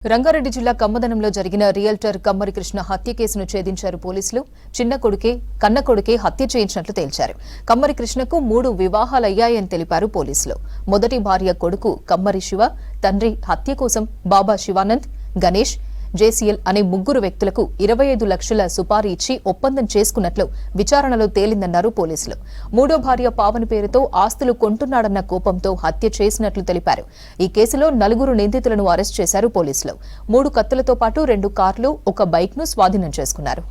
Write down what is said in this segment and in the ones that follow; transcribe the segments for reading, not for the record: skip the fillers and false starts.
రంగారెడ్డి జిల్లా కమ్మదనంలో జరిగిన రియల్టర్ కమ్మరి కృష్ణ హత్య కేసును ఛేదించారు పోలీసులు. కన్న కొడుకే హత్య చేయించినట్లు తేల్చారు. కమ్మరి కృష్ణకు 3 వివాహాలయ్యాయని తెలిపారు పోలీసులు. మొదటి భార్య కొడుకు కమ్మరి శివ, తండ్రి హత్య కోసం బాబా శివానంద్, గణేష్, జేసీఎల్ అనే 3 వ్యక్తులకు 25 లక్షల సుపారీ ఇచ్చి ఒప్పందం చేసుకున్నట్లు విచారణలో తేలిందన్నారు పోలీసులు. మూడో భార్య పావని పేరుతో ఆస్తులు కొంటున్నాడన్న కోపంతో హత్య చేసినట్లు తెలిపారు. ఈ కేసులో 4 నిందితులను అరెస్ట్ చేశారు పోలీసులు. 3 కత్తులతో పాటు 2 కార్లు, 1 బైక్ను స్వాధీనం చేసుకున్నారు.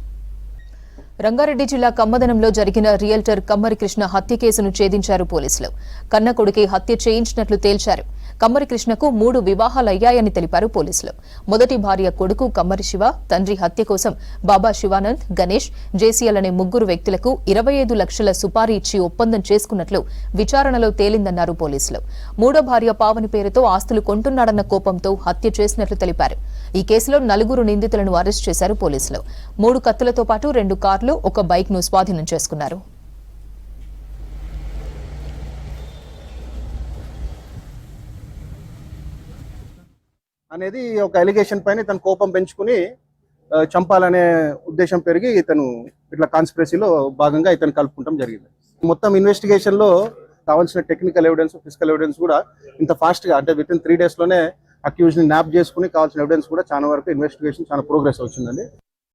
రంగారెడ్డి జిల్లా కమ్మదనంలో జరిగిన రియల్టర్ కమ్మరి కృష్ణ హత్య కేసును ఛేదించారు పోలీసులు. కన్న కొడుకే హత్య చేయించినట్లు తేల్చారు. కమ్మరి కృష్ణకు 3 వివాహాలయ్యాయని తెలిపారు పోలీసులు. మొదటి భార్య కొడుకు కమ్మరి శివ, తండ్రి హత్య కోసం బాబా శివానంద్, గణేష్, జేసీఎల్ అనే 3 వ్యక్తులకు 25 లక్షల సుపారీ ఇచ్చి ఒప్పందం చేసుకున్నట్లు విచారణలో తేలిందన్నారు పోలీసులు. మూడో భార్య పావని పేరుతో ఆస్తులు కొంటున్నాడన్న కోపంతో హత్య చేసినట్లు తెలిపారు. ఈ కేసులో 4 నిందితులను అరెస్ట్ చేశారు పోలీసులు. 3 కత్తులతో పాటు 2 కార్లు, 1 బైక్ను స్వాధీనం చేసుకున్నారు. అనేది ఒక ఎలిగేషన్ పైన తన కోపం పెంచుకుని చంపాలనే ఉద్దేశం పెరిగి ఇతను ఇట్లా కాన్స్పిరసీలో భాగంగా ఇతను కలుపుకుంటాం జరిగింది. మొత్తం ఇన్వెస్టిగేషన్ లో కావాల్సిన టెక్నికల్ ఎవిడెన్స్, ఫిజికల్ ఎవిడెన్స్ కూడా ఇంత ఫాస్ట్ గా అంటే విత్ ఇన్ 3 days లోనే అక్యూజ్ ని న్యాప్ చేసుకుని కావాల్సిన ఎవిడెన్స్ కూడా చాలా వరకు ఇన్వెస్టిగేషన్ చాలా ప్రోగ్రెస్ వచ్చిందండి.